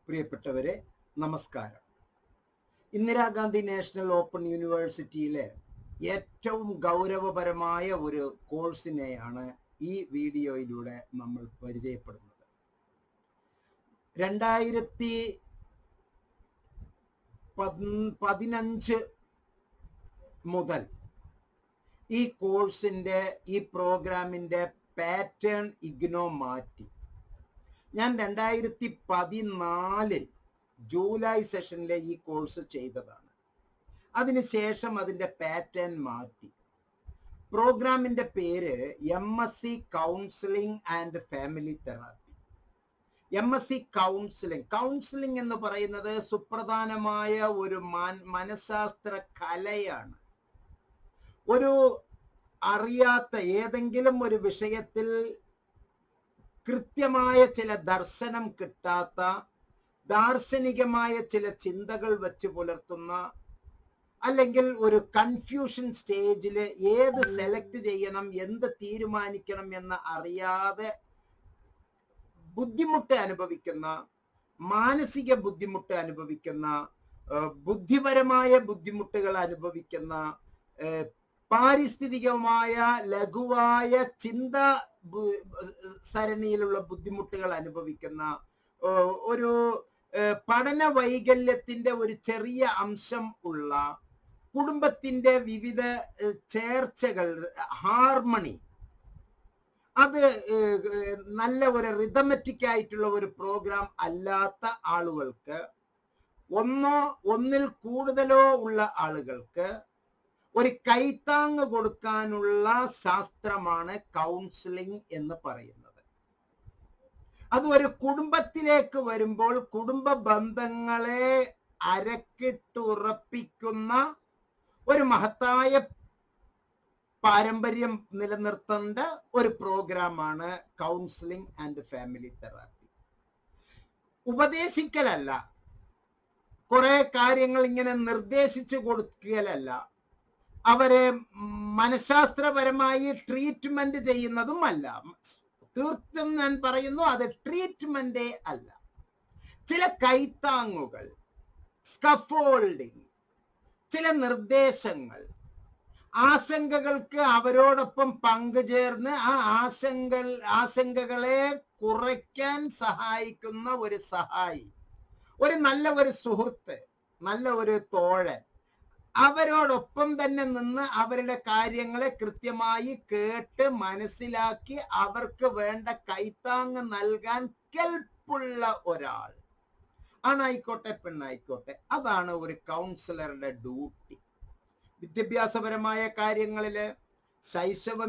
പ്രിയപ്പെട്ടവരെ, നമസ്കാരം. Indira Gandhi national open യൂണിവേഴ്സിറ്റിയിലെ ഏറ്റവും ഗൗരവപരമായ ഒരു കോഴ്സിനെയാണ് ഈ വീഡിയോയിലൂടെ നമ്മൾ പരിചയപ്പെടുന്നത്. 2015 മുതൽ ഈ കോഴ്സിൻ്റെ ഈ പ്രോഗ്രാമിൻ്റെ പാറ്റേൺ ഇഗ്നോ മാറ്റി. ഞാൻ 2014 ജൂലൈ സെഷനിലെ ഈ കോഴ്സ് ചെയ്തതാണ്. അതിനുശേഷം അതിൻ്റെ പാറ്റേൺ മാറ്റി. പ്രോഗ്രാമിൻ്റെ പേര് MSc counselling and family therapy. MSc counselling എന്ന് പറയുന്നത് സുപ്രധാനമായ ഒരു മനഃശാസ്ത്ര കലയാണ്. ഒരു അറിയാത്ത ഏതെങ്കിലും ഒരു വിഷയത്തിൽ കൃത്യമായ ചില ദർശനം കിട്ടാത്ത, ദാർശനികമായ ചില ചിന്തകൾ വെച്ച് പുലർത്തുന്ന, അല്ലെങ്കിൽ ഒരു കൺഫ്യൂഷൻ സ്റ്റേജിൽ ഏത് സെലക്ട് ചെയ്യണം, എന്ത് തീരുമാനിക്കണം എന്ന് അറിയാതെ ബുദ്ധിമുട്ട് അനുഭവിക്കുന്ന, മാനസിക ബുദ്ധിമുട്ട് അനുഭവിക്കുന്ന, ബുദ്ധിപരമായ ബുദ്ധിമുട്ടുകൾ അനുഭവിക്കുന്ന, പാരിസ്ഥിതികമായ ലഘുവായ ചിന്ത സരണിയിലുള്ള ബുദ്ധിമുട്ടുകൾ അനുഭവിക്കുന്ന, ഒരു പഠന വൈകല്യത്തിന്റെ ഒരു ചെറിയ അംശം ഉള്ള, കുടുംബത്തിന്റെ വിവിധ ചേർച്ചകൾ, ഹാർമണി, അത് നല്ല ഒരു റിതമെറ്റിക് ആയിട്ടുള്ള ഒരു പ്രോഗ്രാം അല്ലാത്ത ആളുകൾക്ക്, ഒന്നിൽ കൂടുതലോ ഉള്ള ആളുകൾക്ക് ഒരു കൈത്താങ് കൊടുക്കാനുള്ള ശാസ്ത്രമാണ് കൗൺസിലിംഗ് എന്ന് പറയുന്നത്. അത് ഒരു കുടുംബത്തിലേക്ക് വരുമ്പോൾ കുടുംബ ബന്ധങ്ങളെ അരക്കിട്ടുറപ്പിക്കുന്ന ഒരു മഹത്തായ പാരമ്പര്യം നിലനിർത്തേണ്ട ഒരു പ്രോഗ്രാമാണ് കൗൺസിലിംഗ് ആൻഡ് ഫാമിലി തെറാപ്പി. ഉപദേശിക്കലല്ല, കുറെ കാര്യങ്ങൾ ഇങ്ങനെ നിർദ്ദേശിച്ചു കൊടുക്കലല്ല, അവരെ മനഃശാസ്ത്രപരമായി ട്രീറ്റ്മെന്റ് ചെയ്യുന്നതും അല്ല. തീർത്തും ഞാൻ പറയുന്നു, അത് ട്രീറ്റ്മെന്റേ അല്ല. ചില കൈത്താങ്ങുകൾ, സ്കഫോൾഡിങ്, ചില നിർദ്ദേശങ്ങൾ, ആശങ്കകൾക്ക് അവരോടൊപ്പം പങ്കുചേർന്ന് ആ ആശങ്കകളെ കുറയ്ക്കാൻ സഹായിക്കുന്ന ഒരു സഹായി, ഒരു നല്ല ഒരു സുഹൃത്ത്, നല്ല ഒരു തോഴൻ, അവരോടൊപ്പം തന്നെ നിന്ന് അവരുടെ കാര്യങ്ങളെ കൃത്യമായി കേട്ട് മനസ്സിലാക്കി അവർക്ക് വേണ്ട കൈത്താങ് നൽകാൻ കെൽപ്പുള്ള ഒരാൾ, ആണായിക്കോട്ടെ പെണ്ണായിക്കോട്ടെ, അതാണ് ഒരു കൗൺസിലറുടെ ഡ്യൂട്ടി. വിദ്യാഭ്യാസപരമായ കാര്യങ്ങളില് ശൈശവ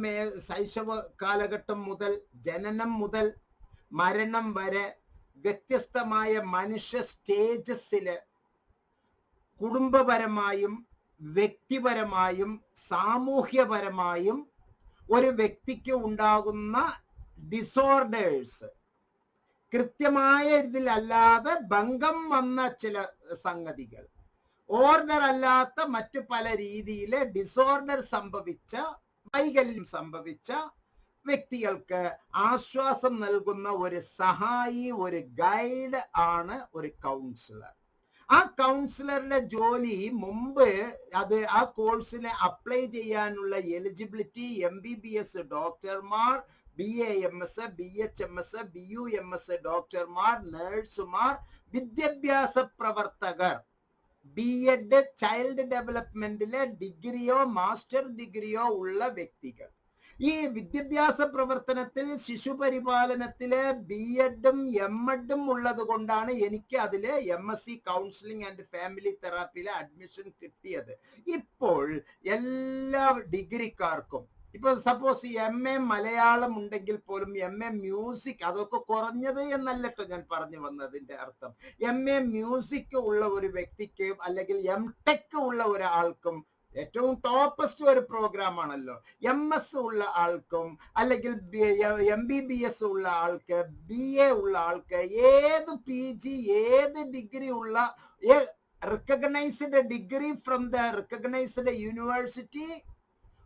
കാലഘട്ടം മുതൽ, ജനനം മുതൽ മരണം വരെ വ്യത്യസ്തമായ മനുഷ്യ സ്റ്റേജസില് കുടുംബപരമായും വ്യക്തിപരമായും സാമൂഹ്യപരമായും ഒരു വ്യക്തിക്ക് ഉണ്ടാകുന്ന ഡിസോർഡേഴ്സ്, കൃത്യമായ ഇതിലല്ലാതെ ഭംഗം വന്ന ചില സംഗതികൾ, ഓർഡർ അല്ലാത്ത മറ്റു പല രീതിയിലെ ഡിസോർഡർ സംഭവിച്ച, വൈകല്യം സംഭവിച്ച വ്യക്തികൾക്ക് ആശ്വാസം നൽകുന്ന ഒരു സഹായി, ഒരു ഗൈഡ് ആണ് ഒരു കൗൺസിലർ. ആ കൗൺസിലറുടെ ജോലി മുമ്പ് ആ കോഴ്സിനെ അപ്ലൈ ചെയ്യാനുള്ള എലിജിബിലിറ്റി MBBS ഡോക്ടർമാർ, BAMS, BHMS, BUMS ഡോക്ടർമാർ, നഴ്സുമാർ, വിദ്യാഭ്യാസ പ്രവർത്തകർ, B.Ed ചൈൽഡ് ഡെവലപ്മെന്റിലെ ഡിഗ്രിയോ മാസ്റ്റർ ഡിഗ്രിയോ ഉള്ള വ്യക്തികൾ. ഈ വിദ്യാഭ്യാസ പ്രവർത്തനത്തിൽ, ശിശുപരിപാലനത്തില് B.Edഉം M.Edഉം ഉള്ളത് കൊണ്ടാണ് എനിക്ക് അതില് MSc കൗൺസിലിംഗ് ആൻഡ് ഫാമിലി തെറാപ്പിയിലെ അഡ്മിഷൻ കിട്ടിയത്. ഇപ്പോൾ എല്ലാ ഡിഗ്രിക്കാർക്കും, ഇപ്പൊ സപ്പോസ് MA മലയാളം ഉണ്ടെങ്കിൽ പോലും MA മ്യൂസിക്, അതൊക്കെ കുറഞ്ഞത് എന്നല്ലട്ടോ ഞാൻ പറഞ്ഞു വന്നതിന്റെ അർത്ഥം. MA മ്യൂസിക് ഉള്ള ഒരു വ്യക്തിക്ക്, അല്ലെങ്കിൽ M.Tech ഉള്ള ഒരാൾക്കും ഏറ്റവും ടോപ്പസ്റ്റ് ഒരു പ്രോഗ്രാം ആണല്ലോ. MS ഉള്ള ആൾക്കും, അല്ലെങ്കിൽ MBBS ഉള്ള ആൾക്ക്, BA ഉള്ള ആൾക്ക്, ഏത് PG, ഏത് ഡിഗ്രി ഉള്ള, recognised degree from the recognised university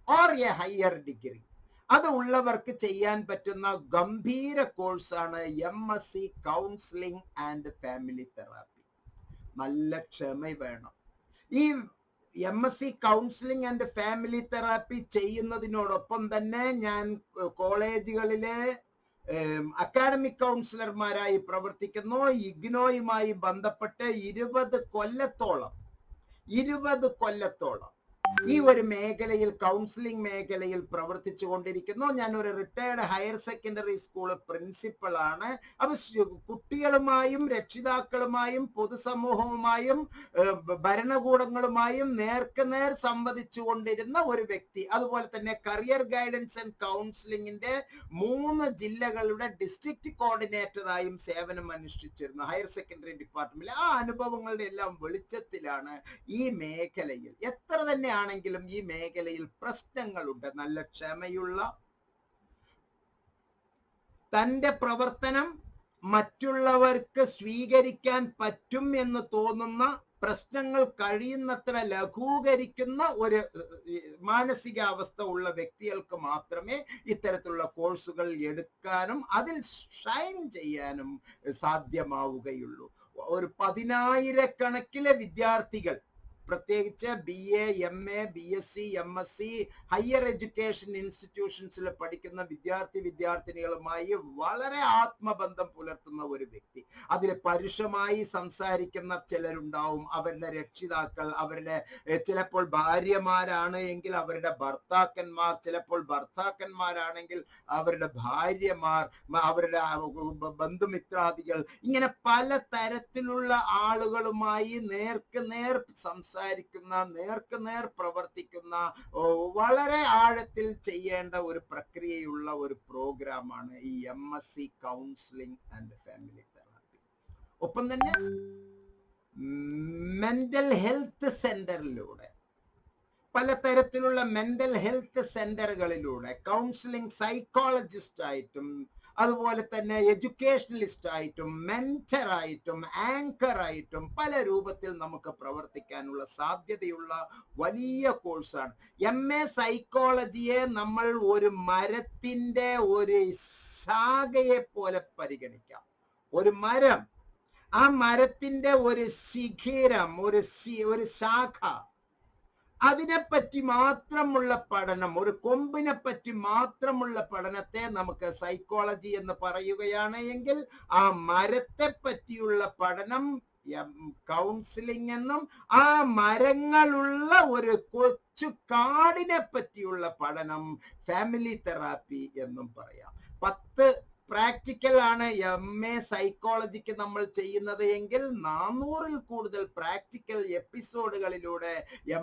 or a higher degree, അത് ഉള്ളവർക്ക് ചെയ്യാൻ പറ്റുന്ന ഗംഭീര കോഴ്സാണ് MSc counselling and family therapy. നല്ല ക്ഷമ വേണം. ഈ MSc counselling and family therapy ചെയ്യുന്നതിനോടൊപ്പം തന്നെ ഞാൻ കോളേജുകളിലെ അക്കാഡമിക് കൗൺസിലർമാരായി പ്രവർത്തിക്കുന്നു. ഇഗ്നോയുമായി ബന്ധപ്പെട്ട് 20 കൊല്ലത്തോളം ഈ ഒരു മേഖലയിൽ, കൗൺസിലിംഗ് മേഖലയിൽ പ്രവർത്തിച്ചു കൊണ്ടിരിക്കുന്നു. ഞാൻ ഒരു റിട്ടയർഡ് ഹയർ സെക്കൻഡറി സ്കൂൾ പ്രിൻസിപ്പളാണ്. അപ്പൊ കുട്ടികളുമായും രക്ഷിതാക്കളുമായും പൊതുസമൂഹവുമായും ഭരണകൂടങ്ങളുമായും നേർക്കുനേർ സംവദിച്ചു കൊണ്ടിരുന്ന ഒരു വ്യക്തി. അതുപോലെ തന്നെ കരിയർ ഗൈഡൻസ് ആൻഡ് കൗൺസിലിംഗിന്റെ 3 ജില്ലകളുടെ ഡിസ്ട്രിക്ട് കോർഡിനേറ്ററായും സേവനം അനുഷ്ഠിച്ചിരുന്നു ഹയർ സെക്കൻഡറി ഡിപ്പാർട്ട്മെന്റിൽ. ആ അനുഭവങ്ങളുടെ എല്ലാം വെളിച്ചത്തിലാണ് ഈ മേഖലയിൽ, എത്ര തന്നെ ആണെങ്കിലും ഈ മേഖലയിൽ പ്രശ്നങ്ങളുണ്ട്. നല്ല ക്ഷമയുള്ള, തന്റെ പ്രവർത്തനം മറ്റുള്ളവർക്ക് സ്വീകരിക്കാൻ പറ്റും എന്ന് തോന്നുന്ന പ്രശ്നങ്ങൾ കഴിയുന്നത്ര ലഘൂകരിക്കുന്ന ഒരു മാനസികാവസ്ഥ ഉള്ള വ്യക്തികൾക്ക് മാത്രമേ ഇത്തരത്തിലുള്ള കോഴ്സുകൾ എടുക്കാനും അതിൽ ഷൈൻ ചെയ്യാനും സാധ്യമാവുകയുള്ളൂ. ഒരു 10,000-കണക്കിലെ വിദ്യാർത്ഥികൾ, പ്രത്യേകിച്ച് BA, MA, BSc, MSc higher education ഇൻസ്റ്റിറ്റ്യൂഷൻസിൽ പഠിക്കുന്ന വിദ്യാർത്ഥിനികളുമായി വളരെ ആത്മബന്ധം പുലർത്തുന്ന ഒരു വ്യക്തി. അതിൽ പരുഷമായി സംസാരിക്കുന്ന ചിലരുണ്ടാവും. അവരുടെ രക്ഷിതാക്കൾ, അവരുടെ ചിലപ്പോൾ ഭാര്യമാരാണ് എങ്കിൽ അവരുടെ ഭർത്താക്കന്മാർ, ചിലപ്പോൾ ഭർത്താക്കന്മാരാണെങ്കിൽ അവരുടെ ഭാര്യമാർ, അവരുടെ ബന്ധുമിത്രാദികൾ, ഇങ്ങനെ പല തരത്തിലുള്ള ആളുകളുമായി നേർക്കുനേർ സംസാരിക്കുന്ന, നേർക്കുനേർ പ്രവർത്തിക്കുന്ന, വളരെ ആഴത്തിൽ ചെയ്യേണ്ട ഒരു പ്രക്രിയയുള്ള ഒരു പ്രോഗ്രാമാണ് ഈ MSc counselling and family therapy. ഒപ്പം തന്നെ മെന്റൽ ഹെൽത്ത് സെന്ററിലൂടെ, പലതരത്തിലുള്ള മെന്റൽ ഹെൽത്ത് സെന്ററുകളിലൂടെ കൗൺസിലിംഗ് സൈക്കോളജിസ്റ്റ് ആയിട്ടും അതുപോലെ തന്നെ എഡ്യൂക്കേഷണലിസ്റ്റ് ആയിട്ടും മെന്ററായിട്ടും ആങ്കറായിട്ടും പല രൂപത്തിൽ നമുക്ക് പ്രവർത്തിക്കാനുള്ള സാധ്യതയുള്ള വലിയ കോഴ്സാണ്. MA സൈക്കോളജിയെ നമ്മൾ ഒരു മരത്തിന്റെ ഒരു ശാഖയെ പോലെ പരിഗണിക്കാം. ഒരു മരം, ആ മരത്തിന്റെ ഒരു ശിഖിരം, ഒരു ശാഖ, അതിനെപ്പറ്റി മാത്രമുള്ള പഠനം, ഒരു കൊമ്പിനെ പറ്റി മാത്രമുള്ള പഠനത്തെ നമുക്ക് സൈക്കോളജി എന്ന് പറയുകയാണ് എങ്കിൽ, ആ മരത്തെ പറ്റിയുള്ള പഠനം കൗൺസിലിംഗ് എന്നും, ആ മരങ്ങളുള്ള ഒരു കൊച്ചു കാടിനെ പറ്റിയുള്ള പഠനം ഫാമിലി തെറാപ്പി എന്നും പറയാം. 10 പ്രാക്ടിക്കൽ ആണ് MA സൈക്കോളജിക്ക് നമ്മൾ ചെയ്യുന്നത് എങ്കിൽ 400-ൽ കൂടുതൽ പ്രാക്ടിക്കൽ എപ്പിസോഡുകളിലൂടെ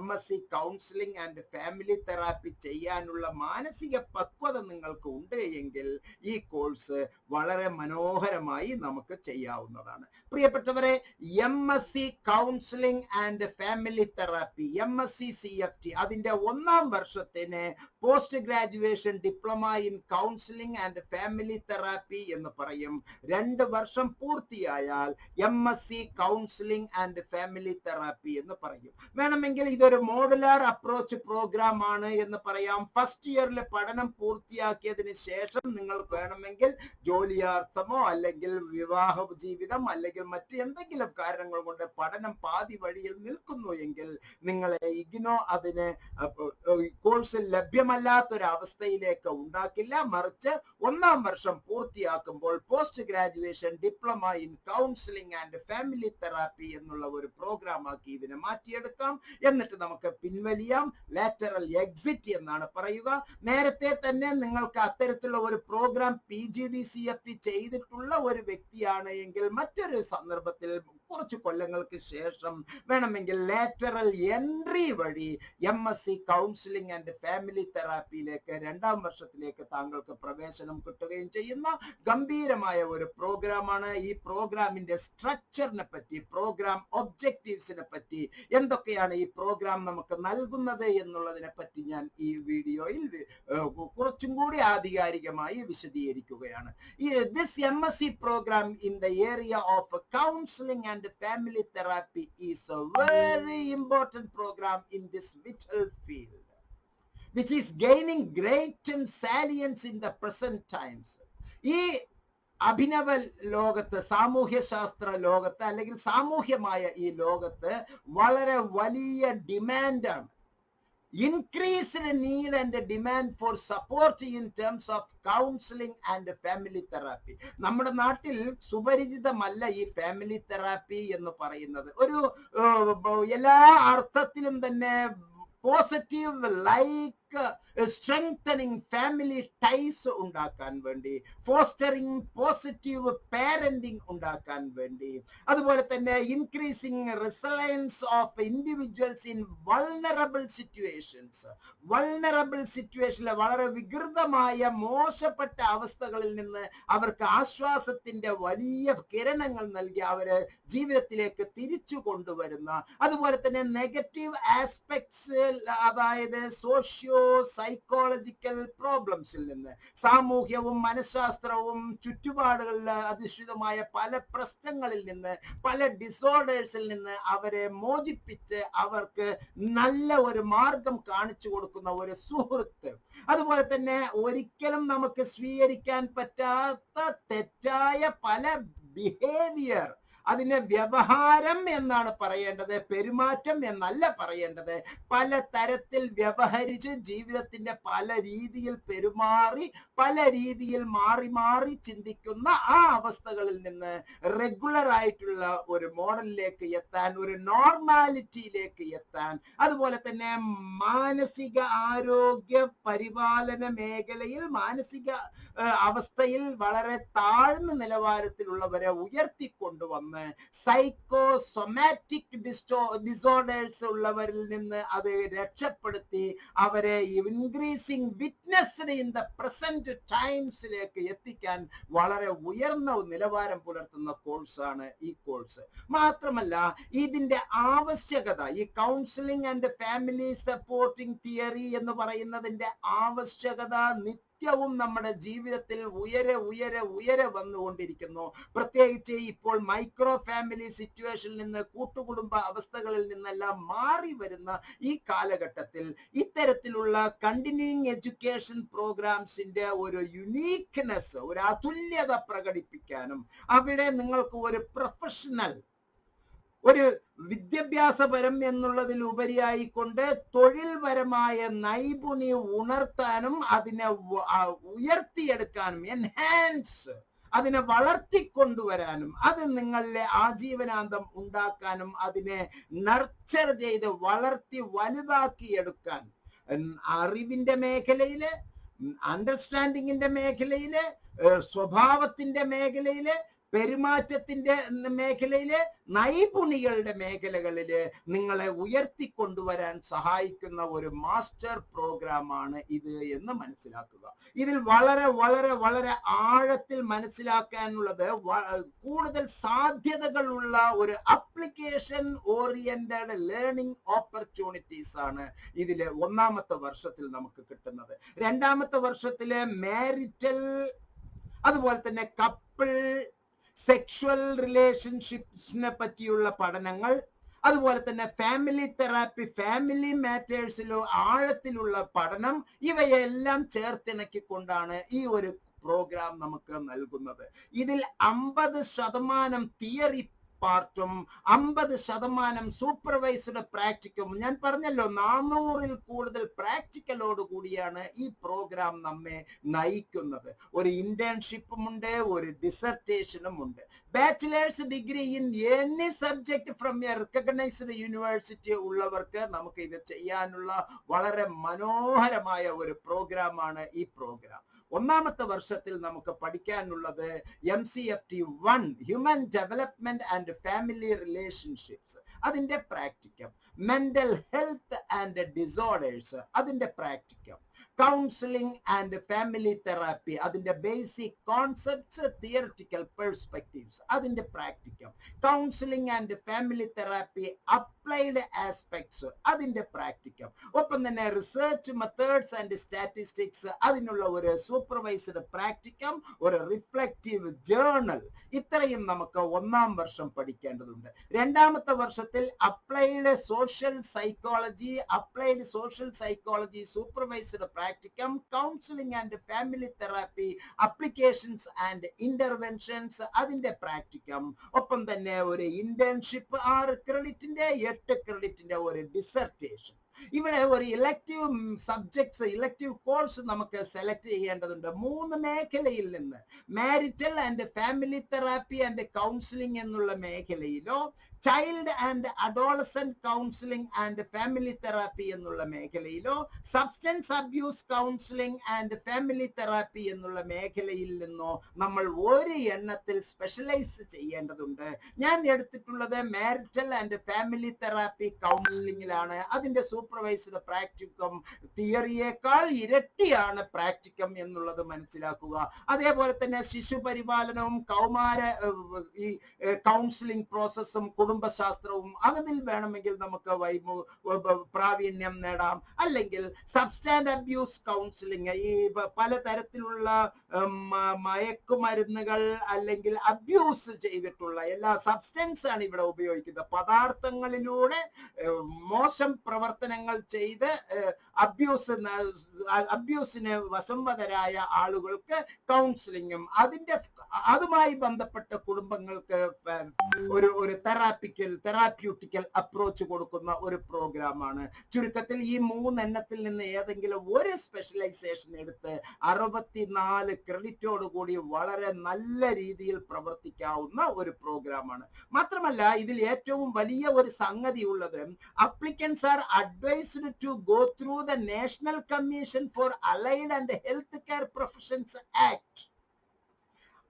MSc counselling and family therapy ചെയ്യാനുള്ള മാനസിക പക്വത നിങ്ങൾക്ക് ഉണ്ട് എങ്കിൽ ഈ കോഴ്സ് വളരെ മനോഹരമായി നമുക്ക് ചെയ്യാവുന്നതാണ്. പ്രിയപ്പെട്ടവരെ, MSc counselling and family therapy, MSc CFT, അതിന്റെ 1ാം വർഷത്തിന് post graduation diploma in counselling and family therapy എന്ന് പറയും. 2 വർഷം പൂർത്തിയായാൽ MSc counselling and family therapy എന്ന് പറയും. വേണമെങ്കിൽ ഇതൊരു മോഡുലാർ അപ്രോച്ച് പ്രോഗ്രാം ആണ് എന്ന് പറയാം. ഫസ്റ്റ് ഇയറിലെ പഠനം പൂർത്തിയാക്കിയതിന് ശേഷം നിങ്ങൾ വേണമെങ്കിൽ ജോലിയാർത്ഥമോ അല്ലെങ്കിൽ വിവാഹ ജീവിതം അല്ലെങ്കിൽ മറ്റ് എന്തെങ്കിലും കാരണങ്ങൾ കൊണ്ട് പഠനം പാതി വഴിയിൽ നിൽക്കുന്നു എങ്കിൽ നിങ്ങളെ ഇഗ്നോ അതിന് കോഴ്സിൽ ലഭ്യമല്ലാത്തൊരവസ്ഥയിലേക്ക് ഉണ്ടാക്കില്ല. മറിച്ച് 1ാം വർഷം പൂർത്തിയാക്കുമ്പോൾ post graduation diploma in counselling and family therapy എന്നുള്ള ഒരു പ്രോഗ്രാം ആക്കി ഇതിനെ മാറ്റിയെടുക്കാം. എന്നിട്ട് നമുക്ക് പിൻവലിയാം. ലാറ്ററൽ എക്സിറ്റ് എന്നാണ് പറയുക. നേരത്തെ തന്നെ നിങ്ങൾക്ക് അത്തരത്തിലുള്ള ഒരു പ്രോഗ്രാം PGD CFT ചെയ്തിട്ടുള്ള ഒരു വ്യക്തിയാണ് എങ്കിൽ മറ്റൊരു സന്ദർഭത്തിൽ കുറച്ച് കൊല്ലങ്ങൾക്ക് ശേഷം വേണമെങ്കിൽ ലാറ്ററൽ എൻട്രി വഴി MSc കൗൺസിലിംഗ് ആൻഡ് ഫാമിലി തെറാപ്പിയിലേക്ക് 2ാം വർഷത്തിലേക്ക് താങ്കൾക്ക് പ്രവേശനം കിട്ടുകയും ചെയ്യുന്ന ഗംഭീരമായ ഒരു പ്രോഗ്രാമാണ്. ഈ പ്രോഗ്രാമിന്റെ സ്ട്രക്ചറിനെ പറ്റി, പ്രോഗ്രാം ഒബ്ജക്റ്റീവ്സിനെ പറ്റി, എന്തൊക്കെയാണ് ഈ പ്രോഗ്രാം നമുക്ക് നൽകുന്നത് എന്നുള്ളതിനെ പറ്റി ഞാൻ ഈ വീഡിയോയിൽ കുറച്ചും കൂടി ആധികാരികമായി വിശദീകരിക്കുകയാണ്. This MSc program in the area of counseling and family therapy is a very important program in this vital field. which is gaining great salience in the present times. ഈ അഭിനവ ലോകത്ത്, സാമൂഹ്യ ശാസ്ത്ര ലോകത്ത്, അല്ലെങ്കിൽ സാമൂഹ്യമായ ഈ ലോകത്ത് വളരെ വലിയ ഡിമാൻഡാണ്. Increased need and demand for support in terms of counseling and family therapy. നമ്മുടെ നാട്ടിൽ സുപരിചിതമല്ല ഈ ഫാമിലി തെറാപ്പി എന്ന് പറയുന്നത്. ഒരു എല്ലാ അർത്ഥത്തിലും തന്നെ positive like strengthening family ties ഉണ്ടാക്കാൻ വേണ്ടി, ഫോസ്റ്ററിങ് പോസിറ്റീവ് പാരന്റിങ് ഉണ്ടാക്കാൻ വേണ്ടി, അതുപോലെ തന്നെ increasing resilience of individuals in vulnerable situations. Vulnerable സിറ്റുവേഷനിലെ വളരെ വികൃതമായ മോശപ്പെട്ട അവസ്ഥകളിൽ നിന്ന് അവർക്ക് ആശ്വാസത്തിന്റെ വലിയ കിരണങ്ങൾ നൽകി അവരെ ജീവിതത്തിലേക്ക് തിരിച്ചു കൊണ്ടുവരുന്ന, അതുപോലെ തന്നെ നെഗറ്റീവ് ആസ്പെക്ട്സ്, അതായത് സോഷ്യോ സൈക്കോളജിക്കൽ പ്രോബ്ലംസിൽ നിന്ന്, സാമൂഹ്യവും മനഃശാസ്ത്രവും ചുറ്റുപാടുകളിൽ അധിഷ്ഠിതമായ പല പ്രശ്നങ്ങളിൽ നിന്ന്, പല ഡിസോർഡേഴ്സിൽ നിന്ന് അവരെ മോചിപ്പിച്ച് അവർക്ക് നല്ല ഒരു മാർഗം കാണിച്ചു കൊടുക്കുന്ന ഒരു സുഹൃത്ത്. അതുപോലെ തന്നെ ഒരിക്കലും നമുക്ക് സ്വീകരിക്കാൻ പറ്റാത്ത തെറ്റായ പല ബിഹേവിയർ, അതിനെ വ്യവഹാരം എന്നാണ് പറയേണ്ടത്, പെരുമാറ്റം എന്നല്ല പറയേണ്ടത്. പല തരത്തിൽ വ്യവഹരിച്ച് ജീവിതത്തിന്റെ പല രീതിയിൽ പെരുമാറി പല രീതിയിൽ മാറി മാറി ചിന്തിക്കുന്ന ആ അവസ്ഥകളിൽ നിന്ന് റെഗുലർ ആയിട്ടുള്ള ഒരു മോഡലിലേക്ക് എത്താൻ, ഒരു നോർമാലിറ്റിയിലേക്ക് എത്താൻ, അതുപോലെ തന്നെ മാനസിക ആരോഗ്യ പരിപാലന മേഖലയിൽ മാനസിക അവസ്ഥയിൽ വളരെ താഴ്ന്ന നിലവാരത്തിലുള്ളവരെ ഉയർത്തിക്കൊണ്ടുവന്ന് സൈക്കോസൊമാറ്റിക് ഡിസോർഡേഴ്സ് ഉള്ളവരിൽ നിന്ന് അത് രക്ഷപ്പെടുത്തി അവരെ increasing witnessed in the present ടൈംസിലേക്ക് എത്തിക്കാൻ വളരെ ഉയർന്ന നിലവാരം പുലർത്തുന്ന കോഴ്സാണ് ഈ കോഴ്സ്. മാത്രമല്ല ഇതിന്റെ ആവശ്യകത, ഈ counselling and family supporting theory എന്ന് പറയുന്നതിന്റെ ആവശ്യകത നിത്യവും നമ്മുടെ ജീവിതത്തിൽ ഉയരെ ഉയരെ ഉയരെ വന്നുകൊണ്ടിരിക്കുന്നു. പ്രത്യേകിച്ച് ഇപ്പോൾ മൈക്രോ ഫാമിലി സിറ്റുവേഷനിൽ നിന്ന്, കൂട്ടുകുടുംബ അവസ്ഥകളിൽ നിന്നെല്ലാം മാറി വരുന്ന ഈ കാലഘട്ടത്തിൽ ഇത്തരത്തിലുള്ള കണ്ടിന്യൂയിങ് എഡ്യൂക്കേഷൻ പ്രോഗ്രാംസിന്റെ ഒരു യുണീക്ക്നെസ്, ഒരു അതുല്യത പ്രകടിപ്പിക്കാനും അവിടെ നിങ്ങൾക്ക് ഒരു പ്രൊഫഷണൽ, ഒരു വിദ്യാഭ്യാസപരം എന്നുള്ളതിലുപരിയായിക്കൊണ്ട് തൊഴിൽപരമായ നൈപുണ്യം ഉണർത്താനും അതിനെ ഉയർത്തിയെടുക്കാനും, എൻഹാൻസ്, അതിനെ വളർത്തിക്കൊണ്ടുവരാനും, അത് നിങ്ങളിലെ ആജീവനാന്തം ഉണ്ടാക്കാനും, അതിനെ നർച്ചർ ചെയ്ത് വളർത്തി വലുതാക്കിയെടുക്കാൻ അറിവിന്റെ മേഖലയില്, അണ്ടർസ്റ്റാൻഡിങ്ങിന്റെ മേഖലയില്, സ്വഭാവത്തിന്റെ മേഖലയില്, പെരുമാറ്റത്തിന്റെ മേഖലയില്, നൈപുണികളുടെ മേഖലകളില് നിങ്ങളെ ഉയർത്തിക്കൊണ്ടുവരാൻ സഹായിക്കുന്ന ഒരു മാസ്റ്റർ പ്രോഗ്രാമാണ് ഇത് എന്ന് മനസ്സിലാക്കുക. ഇതിൽ വളരെ വളരെ വളരെ ആഴത്തിൽ മനസ്സിലാക്കാനുള്ളത് കൂടുതൽ സാധ്യതകളുള്ള ഒരു അപ്ലിക്കേഷൻ ഓറിയന്റഡ് ലേണിംഗ് ഓപ്പർച്യൂണിറ്റീസ് ആണ് ഇതില് ഒന്നാമത്തെ വർഷത്തിൽ നമുക്ക് കിട്ടുന്നത്. രണ്ടാമത്തെ വർഷത്തിലെ മാരിറ്റൽ, അതുപോലെ തന്നെ കപ്പിൾ, സെക്ഷുവൽ റിലേഷൻഷിപ്സിനെ പറ്റിയുള്ള പഠനങ്ങൾ, അതുപോലെ തന്നെ ഫാമിലി തെറാപ്പി, ഫാമിലി മാറ്റേഴ്സിലോ ആഴത്തിലുള്ള പഠനം, ഇവയെല്ലാം ചേർത്തിണക്കിക്കൊണ്ടാണ് ഈ ഒരു പ്രോഗ്രാം നമുക്ക് നൽകുന്നത്. ഇതിൽ 50% തിയറി പാർട്ടും 50% സൂപ്പർവൈസ്ഡ് പ്രാക്ടിക്കും. ഞാൻ പറഞ്ഞല്ലോ 400-ൽ കൂടുതൽ പ്രാക്ടിക്കലോട് കൂടിയാണ് ഈ പ്രോഗ്രാം നമ്മെ നയിക്കുന്നത്. ഒരു ഇന്റേൺഷിപ്പും ഉണ്ട്, ഒരു ഡിസർട്ടേഷനും ഉണ്ട്. Bachelor's degree in any subject from a recognised university ഉള്ളവർക്ക് നമുക്ക് ഇത് ചെയ്യാനുള്ള വളരെ മനോഹരമായ ഒരു പ്രോഗ്രാമാണ് ഈ പ്രോഗ്രാം. ഒന്നാമത്തെ വർഷത്തിൽ നമുക്ക് പഠിക്കാനുള്ളത് MCFT 1 human development and family relationships, അതിന്റെ practicum. Mental health and disorders, അതിന്റെ practicum. Counselling and family therapy, അതിന്റെ ബേസിക് കോൺസെപ്റ്റ്സ്, തിയറിറ്റിക്കൽ പെർസ്പെക്റ്റീവ്സ്, അതിന്റെ practicum. Counselling and family therapy applied aspects, അതിന്റെ പ്രാക്ടിക്കം. ഒപ്പം തന്നെ റിസർച്ച് മെത്തേഡ്സ് ആൻഡ് സ്റ്റാറ്റിസ്റ്റിക്സ്, അതിനുള്ള ഒരു supervised practicum, ഒരു റിഫ്ലക്റ്റീവ് ജേർണൽ. ഇത്രയും നമുക്ക് ഒന്നാം വർഷം പഠിക്കേണ്ടതുണ്ട്. രണ്ടാമത്തെ വർഷത്തിൽ applied social psychology supervised practicum, counselling and family therapy applications and interventions, അതിന്റെ പ്രാക്ടിക്കം. ഒപ്പം തന്നെ ഒരു ഇന്റേൺഷിപ്പ് 6 ക്രെഡിറ്റിന്റെ 8 ക്രെഡിറ്റിന്റെ ഒരു ഡിസർട്ടേഷൻ. ഇവിടെ ഒരു ഇലക്റ്റീവ് സബ്ജക്ട്സ്, ഇലക്റ്റീവ് കോഴ്സ് നമുക്ക് സെലക്ട് ചെയ്യേണ്ടതുണ്ട് 3 മേഖലയിൽ നിന്ന്. Marital and family therapy and counselling എന്നുള്ള മേഖലയിലോ, child and adolescent counselling and family therapy എന്നുള്ള മേഖലയിലോ, substance abuse counselling and family therapy എന്നുള്ള മേഖലയിൽ നിന്നോ നമ്മൾ ഒരു എണ്ണത്തിൽ സ്പെഷ്യലൈസ് ചെയ്യേണ്ടതുണ്ട്. ഞാൻ എടുത്തിട്ടുള്ളത് മാരിറ്റൽ ആൻഡ് ഫാമിലി തെറാപ്പി കൗൺസിലിംഗിലാണ്. അതിന്റെ സൂപ്പർവൈസ്ഡ് പ്രാക്ടിക്കം തിയറിയേക്കാൾ ഇരട്ടിയാണ് പ്രാക്ടിക്കം എന്നുള്ളത് മനസ്സിലാക്കുക. അതേപോലെ തന്നെ ശിശുപരിപാലനവും കൗമാര ഈ കൗൺസിലിംഗ് പ്രോസസ്സും കുടുംബശാസ്ത്രവും അതിൽ വേണമെങ്കിൽ നമുക്ക് പ്രാവീണ്യം നേടാം. അല്ലെങ്കിൽ സബ്സ്റ്റൻസ് അബ്യൂസ് കൗൺസിലിംഗ്, ഈ പലതരത്തിലുള്ള മയക്കുമരുന്നുകൾ അല്ലെങ്കിൽ അബ്യൂസ് ചെയ്തിട്ടുള്ള എല്ലാ സബ്സ്റ്റൻസ് ആണ് ഇവിടെ ഉപയോഗിക്കുന്നത്. പദാർത്ഥങ്ങളിലൂടെ മോശം പ്രവർത്തനങ്ങൾ ചെയ്ത് അബ്യൂസിന് വശംവദരായ ആളുകൾക്ക് കൗൺസിലിങ്ങും അതുമായി ബന്ധപ്പെട്ട കുടുംബങ്ങൾക്ക് ഒരു തെറാപ്യൂട്ടിക്കൽ അപ്രോച്ച് കൊടുക്കുന്ന ഒരു പ്രോഗ്രാമാണ്. ചുരുക്കത്തിൽ ഈ 3 എണ്ണത്തിൽ നിന്ന് ഏതെങ്കിലും ഒരു സ്പെഷ്യലൈസേഷൻ എടുത്ത് 64 ക്രെഡിറ്റോട് കൂടി വളരെ നല്ല രീതിയിൽ പ്രവർത്തിക്കാവുന്ന ഒരു പ്രോഗ്രാമാണ്. മാത്രമല്ല ഇതിൽ ഏറ്റവും വലിയ ഒരു സംഗതി ഉള്ളത്, applicants are advised to go through the national commission for allied and health care professions act.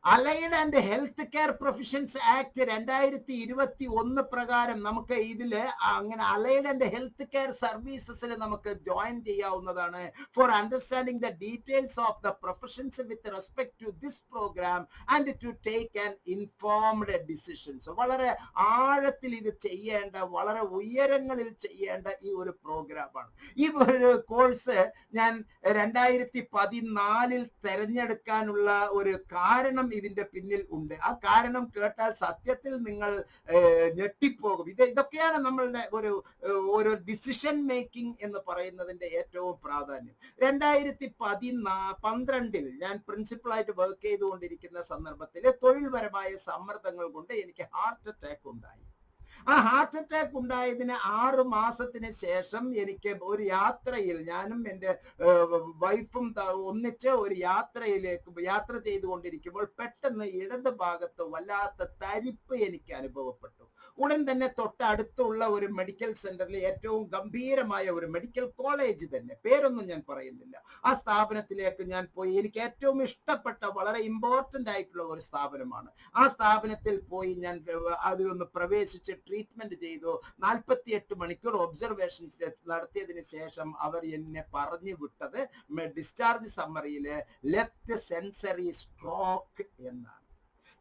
Allied and health care professions act 2021 പ്രകാരം നമുക്ക് ഇതില് അങ്ങനെ അലൈഡ് ആൻഡ് ഹെൽത്ത് കെയർ സർവീസസിൽ നമുക്ക് ജോയിൻ ചെയ്യാവുന്നതാണ്. For understanding the details of the professions with respect to this programme and to take an informed decisions. വളരെ ആഴത്തിൽ ഇത് ചെയ്യേണ്ട, വളരെ ഉയരങ്ങളിൽ ചെയ്യേണ്ട ഈ ഒരു പ്രോഗ്രാമാണ്. ഈ ഒരു കോഴ്സ് ഞാൻ 2014 തെരഞ്ഞെടുക്കാനുള്ള ഒരു കാരണം ഇതിന്റെ പിന്നിൽ ഉണ്ട്. ആ കാരണം കേട്ടാൽ സത്യത്തിൽ നിങ്ങൾ ഞെട്ടിപ്പോകും. ഇതൊക്കെയാണ് നമ്മളുടെ ഒരു ഡിസിഷൻ മേക്കിംഗ് എന്ന് പറയുന്നതിന്റെ ഏറ്റവും പ്രാധാന്യം. 2012 ഞാൻ പ്രിൻസിപ്പളായിട്ട് വർക്ക് ചെയ്തുകൊണ്ടിരിക്കുന്ന സന്ദർഭത്തിൽ തൊഴിൽപരമായ സമ്മർദ്ദങ്ങൾ കൊണ്ട് എനിക്ക് ഹാർട്ട് അറ്റാക്ക് ഉണ്ടായി. ആ ഹാർട്ട് അറ്റാക്ക് ഉണ്ടായതിന് 6 മാസത്തിന് ശേഷം എനിക്ക് ഒരു യാത്രയിൽ, ഞാനും എൻ്റെ വൈഫും ഒന്നിച്ച് ഒരു യാത്ര ചെയ്തുകൊണ്ടിരിക്കുമ്പോൾ പെട്ടെന്ന് ഇടത് ഭാഗത്ത് വല്ലാത്ത തരിപ്പ് എനിക്ക് അനുഭവപ്പെട്ടു. ഉടൻ തന്നെ തൊട്ടടുത്തുള്ള ഒരു മെഡിക്കൽ സെന്ററിൽ, ഏറ്റവും ഗംഭീരമായ ഒരു മെഡിക്കൽ കോളേജ് തന്നെ, പേരൊന്നും ഞാൻ പറയുന്നില്ല, ആ സ്ഥാപനത്തിലേക്ക് ഞാൻ പോയി. എനിക്ക് ഏറ്റവും ഇഷ്ടപ്പെട്ട വളരെ ഇമ്പോർട്ടൻ്റ് ആയിട്ടുള്ള ഒരു സ്ഥാപനമാണ്. ആ സ്ഥാപനത്തിൽ പോയി ഞാൻ അതിലൊന്ന് പ്രവേശിച്ച് ട്രീറ്റ്മെന്റ് ചെയ്തു. 48 മണിക്കൂർ ഒബ്സർവേഷൻ നടത്തിയതിന് ശേഷം അവർ എന്നെ പറഞ്ഞു വിട്ടത് ഡിസ്ചാർജ് സമ്മറിയില് ലെഫ്റ്റ് സെൻസറി സ്ട്രോക്ക് എന്നാണ്.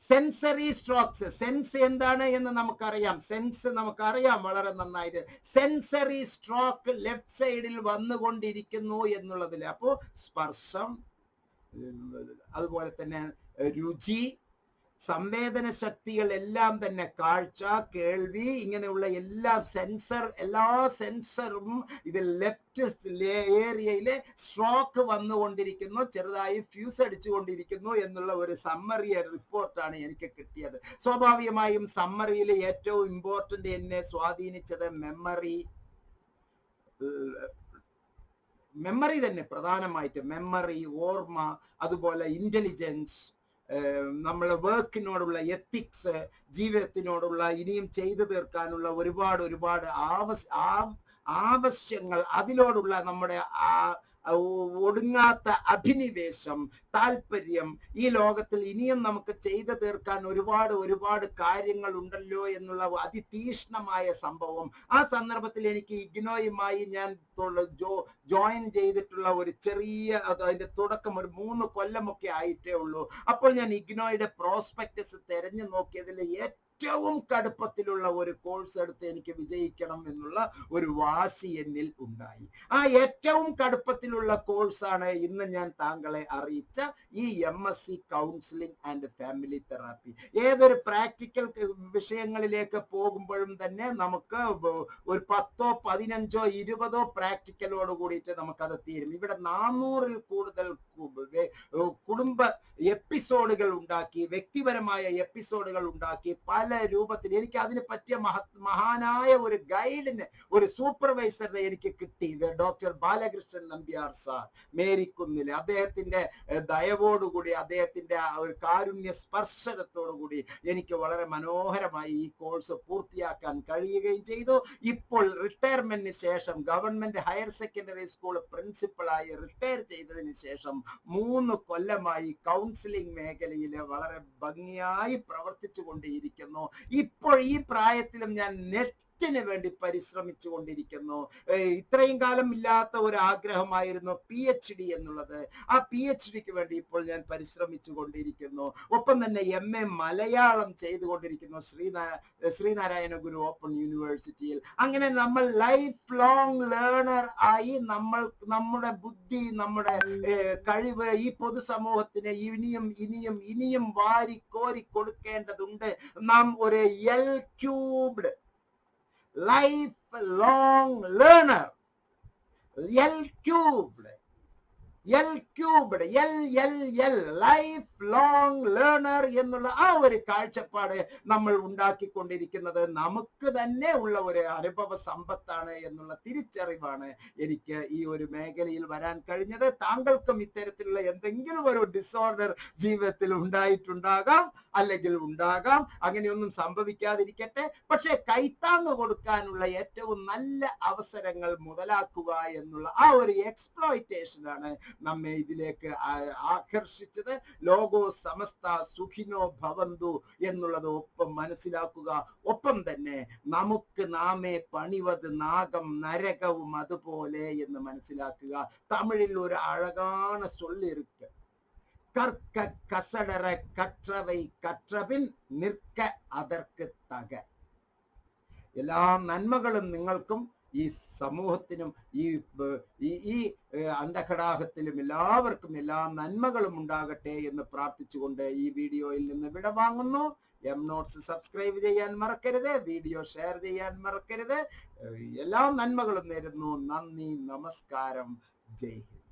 സെൻസറി സ്ട്രോക്സ്, സെൻസ് എന്താണ് എന്ന് നമുക്കറിയാം, സെൻസ് നമുക്കറിയാം വളരെ നന്നായിട്ട്. സെൻസറി സ്ട്രോക്ക് ലെഫ്റ്റ് സൈഡിൽ വന്നുകൊണ്ടിരിക്കുന്നു എന്നുള്ളതിൽ, അപ്പോ സ്പർശം, അതുപോലെ തന്നെ രുചി, സംവേദന ശക്തികൾ എല്ലാം തന്നെ, കാഴ്ച, കേൾവി, ഇങ്ങനെയുള്ള എല്ലാ സെൻസറും ഇത് ലെഫ്റ്റ് ഏരിയയിലെ സ്ട്രോക്ക് വന്നുകൊണ്ടിരിക്കുന്നു, ചെറുതായി ഫ്യൂസ് അടിച്ചുകൊണ്ടിരിക്കുന്നു എന്നുള്ള ഒരു സമ്മറി റിപ്പോർട്ടാണ് എനിക്ക് കിട്ടിയത്. സ്വാഭാവികമായും സമ്മറിയിൽ ഏറ്റവും ഇമ്പോർട്ടൻ്റ് എന്നെ സ്വാധീനിച്ചത് മെമ്മറി തന്നെ, പ്രധാനമായിട്ട് മെമ്മറി, ഓർമ്മ, അതുപോലെ ഇന്റലിജൻസ്, നമ്മളെ വർക്കിനോടുള്ള എത്തിക്സ്, ജീവിതത്തിനോടുള്ള ഇനിയും ചെയ്തു തീർക്കാനുള്ള ഒരുപാട് ആവശ്യങ്ങൾ, അതിനോടുള്ള നമ്മുടെ ഒടുങ്ങാത്ത അഭിനിവേശം, താല്പര്യം, ഈ ലോകത്തിൽ ഇനിയും നമുക്ക് ചെയ്തു തീർക്കാൻ ഒരുപാട് കാര്യങ്ങൾ ഉണ്ടല്ലോ എന്നുള്ള അതിതീഷ്ണമായ സംഭവം. ആ സന്ദർഭത്തിൽ എനിക്ക് ഇഗ്നോയുമായി ഞാൻ ജോയിൻ ചെയ്തിട്ടുള്ള ഒരു ചെറിയ അതിന്റെ തുടക്കം ഒരു 3 കൊല്ലമൊക്കെ ആയിട്ടേ ഉള്ളൂ. അപ്പോൾ ഞാൻ ഇഗ്നോയുടെ പ്രോസ്പെക്ടസ് തെരഞ്ഞു നോക്കിയതിൽ ഏറ്റവും കടുപ്പത്തിലുള്ള ഒരു കോഴ്സ് എടുത്ത് എനിക്ക് വിജയിക്കണം എന്നുള്ള ഒരു വാശി എന്നിൽ ഉണ്ടായി. ആ ഏറ്റവും കടുപ്പത്തിലുള്ള കോഴ്സാണ് ഇന്ന് ഞാൻ താങ്കളെ അറിയിച്ച ഈ MSc counselling and family therapy. ഏതൊരു പ്രാക്ടിക്കൽ വിഷയങ്ങളിലേക്ക് പോകുമ്പോഴും തന്നെ നമുക്ക് ഒരു 10, 15, 20 പ്രാക്ടിക്കലോട് കൂടിയിട്ട് നമുക്കത് തീരും. ഇവിടെ 400-ൽ കൂടുതൽ കുടുംബ എപ്പിസോഡുകൾ ഉണ്ടാക്കി, വ്യക്തിപരമായ എപ്പിസോഡുകൾ ഉണ്ടാക്കി, പല രൂപത്തിൽ എനിക്ക് അതിന് പറ്റിയ മഹാനായ ഒരു ഗൈഡിന്, ഒരു സൂപ്പർവൈസറിനെ എനിക്ക് കിട്ടി. ഡോക്ടർ ബാലകൃഷ്ണൻ നമ്പ്യാർ സാർ, മേരിക്കുന്നില്. അദ്ദേഹത്തിന്റെ ദയവോടുകൂടി, അദ്ദേഹത്തിന്റെ ഒരു കാരുണ്യ സ്പർശനത്തോടുകൂടി എനിക്ക് വളരെ മനോഹരമായി ഈ കോഴ്സ് പൂർത്തിയാക്കാൻ കഴിയുകയും ചെയ്തു. ഇപ്പോൾ റിട്ടയർമെന്റിന് ശേഷം ഗവൺമെന്റ് ഹയർ സെക്കൻഡറി സ്കൂൾ പ്രിൻസിപ്പളായി റിട്ടയർ ചെയ്തതിന് ശേഷം 3 കൊല്ലമായി കൗൺസിലിംഗ് മേഖലയിൽ വളരെ ഭംഗിയായി പ്രവർത്തിച്ചു കൊണ്ടിരിക്കുന്നു. ഇപ്പോൾ ഈ പ്രായത്തിലും ഞാൻ നെറ്റിന് വേണ്ടി പരിശ്രമിച്ചു കൊണ്ടിരിക്കുന്നു. ഇത്രയും കാലം ഇല്ലാത്ത ഒരു ആഗ്രഹമായിരുന്നു PhD എന്നുള്ളത്. ആ PhDക്ക് വേണ്ടി ഇപ്പോൾ ഞാൻ പരിശ്രമിച്ചു കൊണ്ടിരിക്കുന്നു. ഒപ്പം തന്നെ MA മലയാളം ചെയ്തുകൊണ്ടിരിക്കുന്നു ശ്രീനാരായണ ഗുരു ഓപ്പൺ യൂണിവേഴ്സിറ്റിയിൽ. അങ്ങനെ നമ്മൾ ലൈഫ് ലോങ് ലേണർ ആയി നമ്മുടെ ബുദ്ധി, നമ്മുടെ കഴിവ് ഈ പൊതുസമൂഹത്തിന് ഇനിയും വാരി കോരി കൊടുക്കേണ്ടതുണ്ട്. നാം ഒരു L³ life long learner, L³ life long learner എന്നുള്ള ആ ഒരു കാഴ്ചപ്പാട് നമ്മൾ ഉണ്ടാക്കിക്കൊണ്ടിരിക്കുന്നത് നമുക്ക് തന്നെ ഉള്ള ഒരു അനുഭവ സമ്പത്താണ് എന്നുള്ള തിരിച്ചറിവാണ് എനിക്ക് ഈ ഒരു മേഖലയിൽ വരാൻ കഴിഞ്ഞത്. താങ്കൾക്കും ഇത്തരത്തിലുള്ള എന്തെങ്കിലും ഒരു ഡിസോർഡർ ജീവിതത്തിൽ ഉണ്ടായിട്ടുണ്ടാകാം, അല്ലെങ്കിൽ ഉണ്ടാകാം. അങ്ങനെയൊന്നും സംഭവിക്കാതിരിക്കട്ടെ. പക്ഷെ കൈത്താങ്ങ് കൊടുക്കാനുള്ള ഏറ്റവും നല്ല അവസരങ്ങൾ മുതലാക്കുക എന്നുള്ള ആ ഒരു എക്സ്പ്ലോയിറ്റേഷനാണ് നമ്മെ ഇതിലേക്ക് ആകർഷിച്ചത്. ലോകോ സമസ്ത സുഖിനോ ഭവന്തു എന്നുള്ളത് ഒപ്പം മനസ്സിലാക്കുക. ഒപ്പം തന്നെ നമുക്ക് നാമേ പണിവത് നാഗം നരകവും അതുപോലെ എന്ന് മനസ്സിലാക്കുക. തമിഴിൽ ഒരു അഴകാன சொல்லு இருக்கு. கற்க கசடர கற்றவை கற்றபின் நிற்க அதற்கு தக. എല്ലാ നന്മകളും നിങ്ങൾക്കും ഈ സമൂഹത്തിനും ഈ അന്ധകടാഹത്തിലും എല്ലാവർക്കും എല്ലാ നന്മകളും ഉണ്ടാകട്ടെ എന്ന് പ്രാർത്ഥിച്ചുകൊണ്ട് ഈ വീഡിയോയിൽ നിന്ന് വിടവാങ്ങുന്നു. MNotes സബ്സ്ക്രൈബ് ചെയ്യാൻ മറക്കരുത്, വീഡിയോ ഷെയർ ചെയ്യാൻ മറക്കരുത്. എല്ലാ നന്മകളും നേരുന്നു. നന്ദി, നമസ്കാരം, ജയ് ഹിന്ദ്.